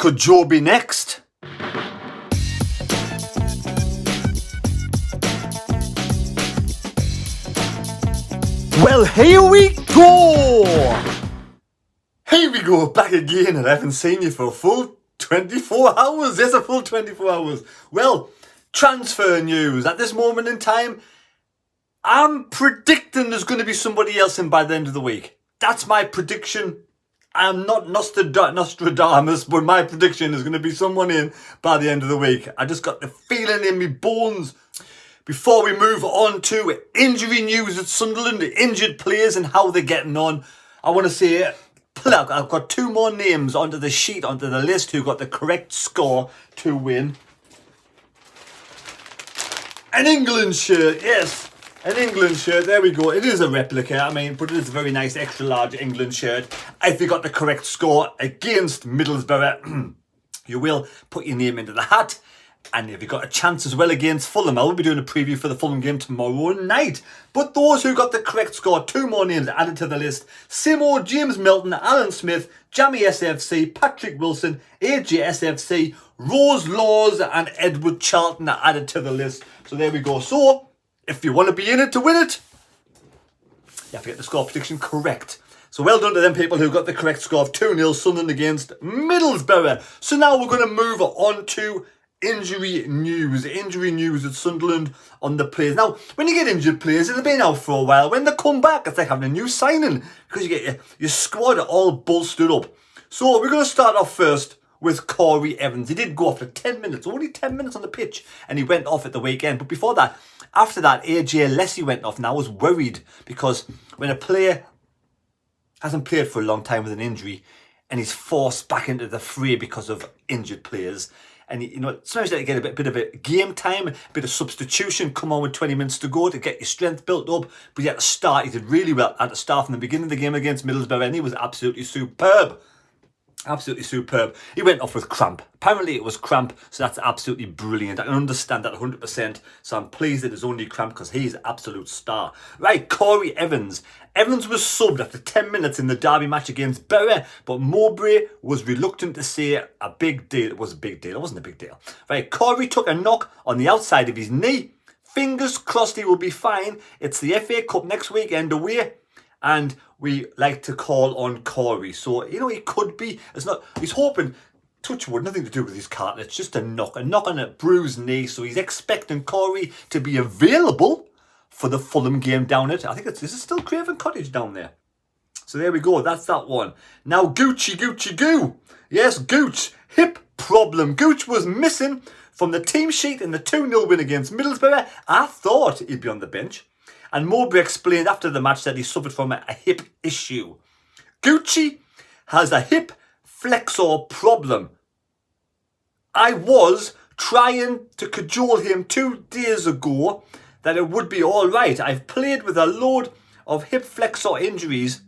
Could Joe be next? Well, here we go! Here we go, back again, and I haven't seen you for a full 24 hours. Yes, a full 24 hours. Well, transfer news. At this moment in time, I'm predicting there's going to be somebody else in by the end of the week. That's my prediction. I'm not Nostradamus, but my prediction is going to be someone in by the end of the week. I just got the feeling in me bones. Before we move on to injury news at Sunderland, the injured players and how they're getting on, I want to say, I've got two more names onto the sheet, onto the list, who got the correct score to win. An England shirt, yes. An England shirt, there we go. It is a replica, but it is a very nice extra large England shirt. If you got the correct score against Middlesbrough, you will put your name into the hat. And if you got a chance as well against Fulham, I will be doing a preview for the Fulham game tomorrow night. But those who got the correct score, two more names added to the list. Simo, James Milton, Alan Smith, Jamie SFC, Patrick Wilson, AJ SFC, Rose Laws and Edward Charlton are added to the list. So there we go. So, if you want to be in it to win it, you have to get the score prediction correct. So well done to them people who got the correct score of 2-0 Sunderland against Middlesbrough. So now we're going to move on to injury news at Sunderland on the players. Now, when you get injured players, they've been out for a while. When they come back, it's like having a new signing because you get your squad all bolstered up. So we're going to start off first with Corey Evans. He did go off for 10 minutes, only 10 minutes on the pitch, and he went off at the weekend. But before that, after that, AJ Lessie went off, and I was worried because when a player hasn't played for a long time with an injury and he's forced back into the fray because of injured players, and sometimes you get a bit of a game time, a bit of substitution, come on with 20 minutes to go to get your strength built up. But at the start, he did really well at the start from the beginning of the game against Middlesbrough, and he was absolutely superb. Absolutely superb. He went off with cramp. Apparently it was cramp, so that's absolutely brilliant. I can understand that 100%, so I'm pleased that it's only cramp because he's an absolute star. Right, Corey Evans. Evans was subbed after 10 minutes in the derby match against Bury, but Mowbray was reluctant to say a big deal. It was a big deal. It wasn't a big deal. Right, Corey took a knock on the outside of his knee. Fingers crossed he will be fine. It's the FA Cup next weekend away. And we like to call on Corey. So, he could be. He's hoping, touch wood, nothing to do with his cartilage, just a knock on a bruised knee. So he's expecting Corey to be available for the Fulham game down at, I think is it still Craven Cottage down there? So there we go, that's that one. Now Gucci Goo. Yes, Gooch, hip problem. Gooch was missing from the team sheet in the 2-0 win against Middlesbrough. I thought he'd be on the bench. And Mowbray explained after the match that he suffered from a hip issue. Gucci has a hip flexor problem. I was trying to cajole him 2 days ago that it would be all right. I've played with a load of hip flexor injuries,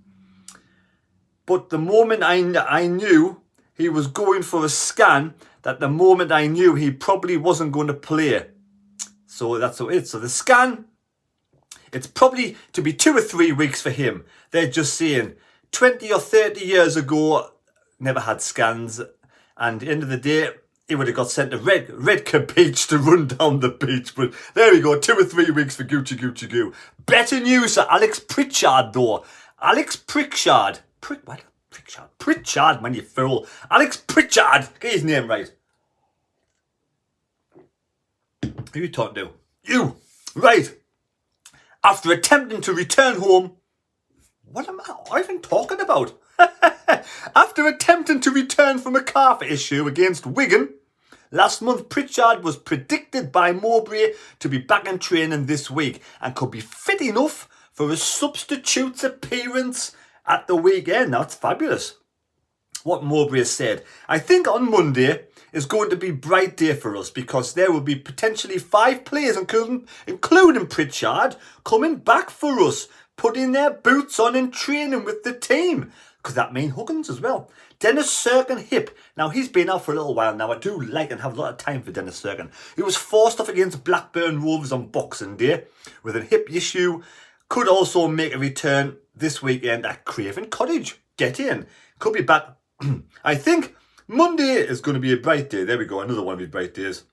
but the moment I knew he was going for a scan, that the moment I knew he probably wasn't going to play. So that's it. So the scan, it's probably to be 2 or 3 weeks for him. They're just saying 20 or 30 years ago, never had scans. And at the end of the day, he would have got sent to Redcar Beach to run down the beach. But there we go, 2 or 3 weeks for Gucci Goo. Better news for Alex Pritchard, though. Alex Pritchard. Pritchard, man, you fool. Alex Pritchard. Get his name right. Who are you talking to? You. Right. After attempting to return home, what am I even talking about? After attempting to return from a calf issue against Wigan, last month Pritchard was predicted by Mowbray to be back in training this week and could be fit enough for a substitute's appearance at the weekend. That's fabulous. What Mowbray said. I think on Monday is going to be a bright day for us because there will be potentially 5 players, including Pritchard, coming back for us, putting their boots on and training with the team. Because that means Huggins as well. Dennis Serkin hip. Now, he's been out for a little while now. I do like and have a lot of time for Dennis Serkin. He was forced off against Blackburn Rovers on Boxing Day with a hip issue. Could also make a return this weekend at Craven Cottage. Get in. Could be back. I think Monday is going to be a bright day. There we go, another one of his bright days.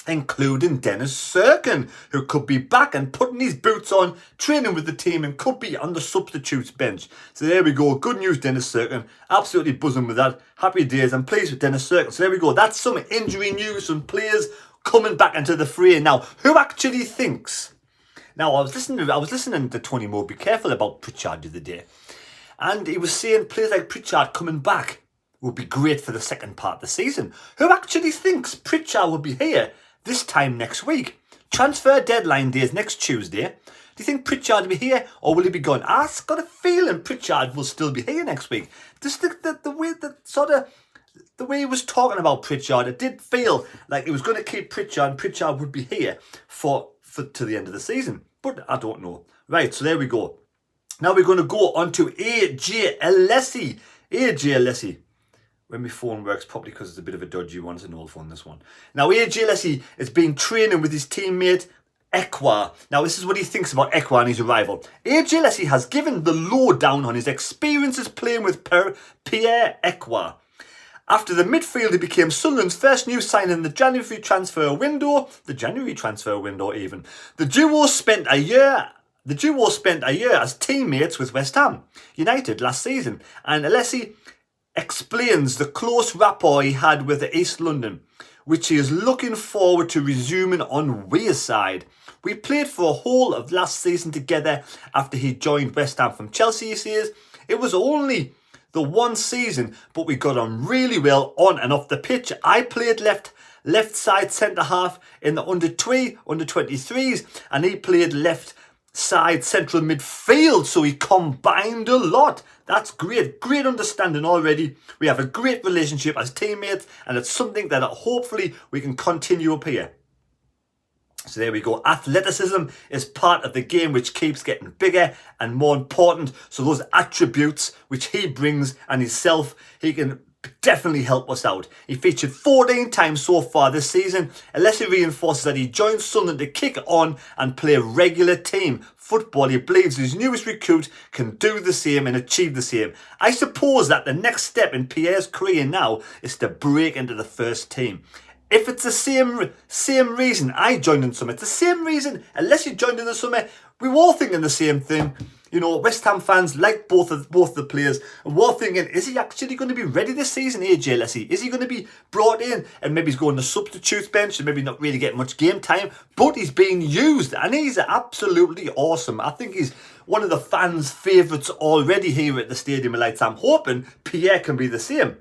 Including Dennis Serkin, who could be back and putting his boots on, training with the team and could be on the substitutes bench. So there we go. Good news, Dennis Serkin. Absolutely buzzing with that. Happy days. I'm pleased with Dennis Serkin. So there we go. That's some injury news, some players coming back into the fray. Now, who actually thinks? Now, I was listening to Tony Moore. Be careful about Pritchard the other day. And he was saying players like Pritchard coming back would be great for the second part of the season. Who actually thinks Pritchard will be here this time next week? Transfer deadline day is next Tuesday. Do you think Pritchard will be here or will he be gone? I've got a feeling Pritchard will still be here next week. Just the way he was talking about Pritchard, it did feel like he was going to keep Pritchard and Pritchard would be here for to the end of the season. But I don't know. Right, so there we go. Now we're going to go on to AJ Alessi. AJ Alessi. When my phone works properly, because it's a bit of a dodgy one. It's an old phone, this one. Now, AJ Alessi has been training with his teammate, Ekwa. Now, this is what he thinks about Ekwa and his arrival. AJ Alessi has given the lowdown on his experiences playing with Pierre Ekwa. After the midfielder became Sunderland's first new signing in the January transfer window, the duo spent a year as teammates with West Ham United last season, and Alessi explains the close rapport he had with the East London, which he is looking forward to resuming on Wearside. We played for a whole of last season together after he joined West Ham from Chelsea, he says. It was only the one season, but we got on really well on and off the pitch. I played left side centre half in the under 23s, and he played left side central midfield, so he combined a lot. That's great understanding already. We have a great relationship as teammates, and it's something that hopefully we can continue up here. So there we go. Athleticism is part of the game which keeps getting bigger and more important. So those attributes which he brings and himself, he can definitely help us out. He featured 14 times so far this season. Alessi reinforces that he joined Sunderland to kick on and play regular team football. He believes his newest recruit can do the same and achieve the same. I suppose that the next step in Pierre's career now is to break into the first team. If it's the same reason I joined in summer, it's the same reason Alessi joined in the summer. We were all thinking the same thing. You know, West Ham fans like both the players, and we're all thinking, is he actually going to be ready this season, AJ Alessi? Is he going to be brought in and maybe he's going to substitutes bench and maybe not really getting much game time, but he's being used and he's absolutely awesome. I think he's one of the fans' favourites already here at the Stadium of Lights. I'm hoping Pierre can be the same.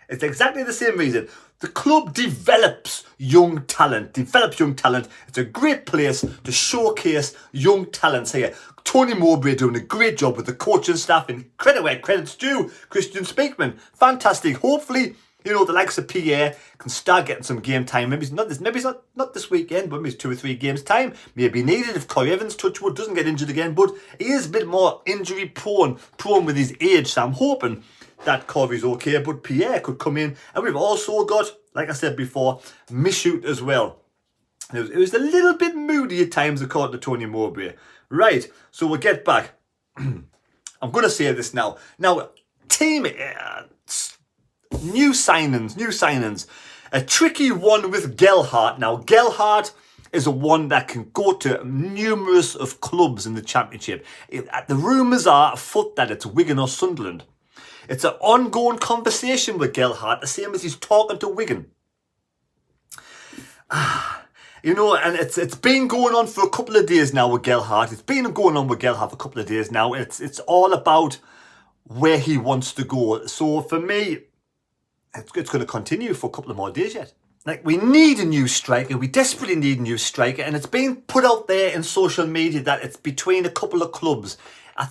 It's exactly the same reason. The club develops young talent. It's a great place to showcase young talents here. Tony Mowbray doing a great job with the coaching staff, and credit where credit's due. Christian Speakman, fantastic. Hopefully, you know, the likes of Pierre can start getting some game time. Maybe it's not this weekend, but maybe it's 2 or 3 games time. Maybe needed if Corey Evans, touch wood, doesn't get injured again. But he is a bit more injury prone with his age. So I'm hoping that Corey's okay, but Pierre could come in. And we've also got, like I said before, Michoud as well. It was a little bit moody at times, according to Tony Mowbray. Right, so we'll get back. I'm going to say this now. Now, team, new signings. A tricky one with Gelhardt. Now, Gelhardt is a one that can go to numerous of clubs in the Championship. The rumours are afoot that it's Wigan or Sunderland. It's an ongoing conversation with Gelhardt, the same as he's talking to Wigan. You know, and it's been going on for a couple of days now with Gelhardt. It's all about where he wants to go. So for me, it's going to continue for a couple of more days yet. Like, we need a new striker. We desperately need a new striker. And it's being put out there in social media that it's between a couple of clubs. I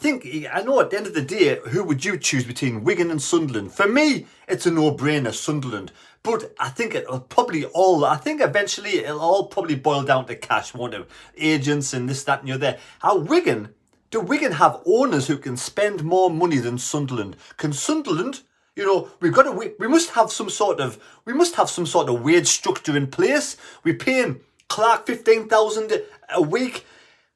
know at the end of the day, who would you choose between Wigan and Sunderland? For me, it's a no-brainer, Sunderland. But I think eventually it'll all probably boil down to cash, won't it? Agents and this, that and the other. Do Wigan have owners who can spend more money than Sunderland? Can Sunderland, you know, we must have some sort of wage structure in place. We're paying Clark 15,000 a week.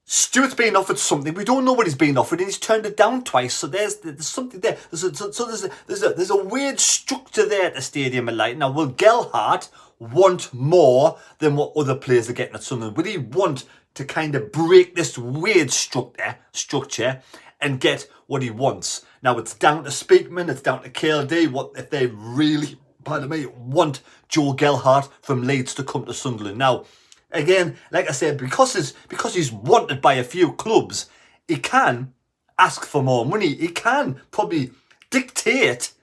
Stuart's been offered something. We don't know what he's been offered, and he's turned it down twice. So there's something there. There's a weird structure there at the Stadium of Light. Now, will Gelhardt want more than what other players are getting at Sunderland? Would he want to kind of break this weird structure and get what he wants? Now, it's down to Speakman, it's down to KLD, what if they really, pardon me, want Joe Gelhardt from Leeds to come to Sunderland. Now, again, like I said, because he's wanted by a few clubs, he can ask for more money. He can probably dictate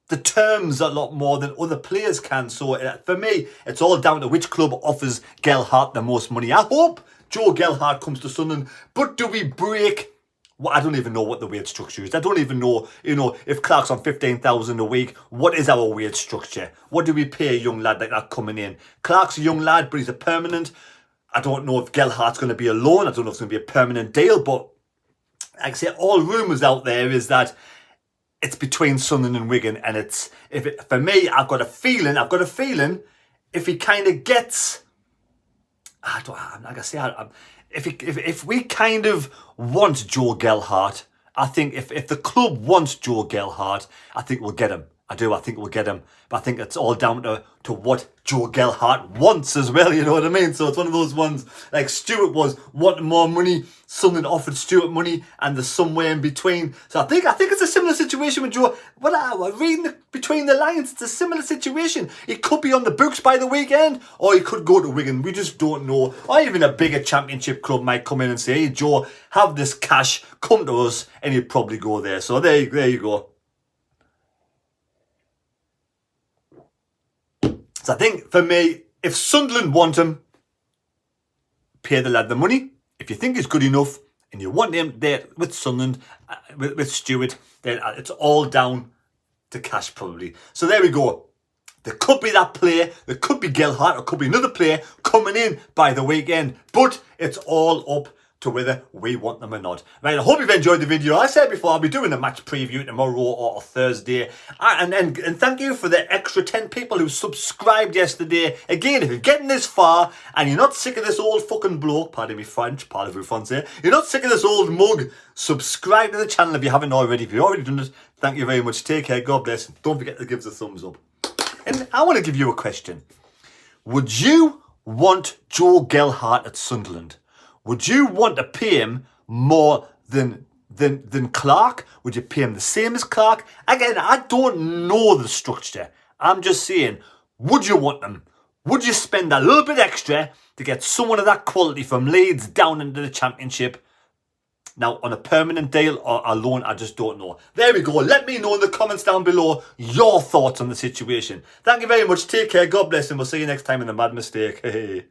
the terms a lot more than other players can. So for me, it's all down to which club offers Gelhardt the most money. I hope Joe Gelhardt comes to Sunderland, but do we break? Well, I don't even know what the wage structure is. I don't even know, if Clark's on 15,000 a week, what is our wage structure? What do we pay a young lad like that coming in? Clark's a young lad, but he's a permanent. I don't know if Gelhardt's going to be a loan. I don't know if it's going to be a permanent deal, but like I say, all rumours out there is that it's between Sunderland and Wigan, and for me, I've got a feeling, if he kind of gets, like I say, if we kind of want Joe Gelhardt, I think if the club wants Joe Gelhardt, I think we'll get him. I think we'll get him. But I think it's all down to what Joe Gelhardt wants as well, you know what I mean? So it's one of those ones, like Stuart was wanting more money, Sunderland offered Stuart money, and there's somewhere in between. So I think it's a similar situation with Joe. Reading between the lines, it's a similar situation. He could be on the books by the weekend, or he could go to Wigan. We just don't know. Or even a bigger championship club might come in and say, hey, Joe, have this cash, come to us, and he'd probably go there. So there you go. So I think, for me, if Sunderland want him, pay the lad the money. If you think he's good enough and you want him there with Sunderland, with Stuart, then it's all down to cash probably. So there we go. There could be that player, there could be Gelhardt, or could be another player coming in by the weekend. But it's all up to whether we want them or not. Right, I hope you've enjoyed the video. I said before, I'll be doing a match preview tomorrow or Thursday. And thank you for the extra 10 people who subscribed yesterday. Again, if you're getting this far and you're not sick of this old fucking bloke, pardon me French, parlez-vous français, you're not sick of this old mug, subscribe to the channel if you haven't already. If you've already done it, thank you very much. Take care, God bless. Don't forget to give us a thumbs up. And I want to give you a question. Would you want Joe Gelhardt at Sunderland? Would you want to pay him more than Clark? Would you pay him the same as Clark? Again, I don't know the structure. I'm just saying, would you want them? Would you spend a little bit extra to get someone of that quality from Leeds down into the Championship? Now, on a permanent deal or a loan, I just don't know. There we go. Let me know in the comments down below your thoughts on the situation. Thank you very much. Take care. God bless, and we'll see you next time in the Mad Mistake. Hey.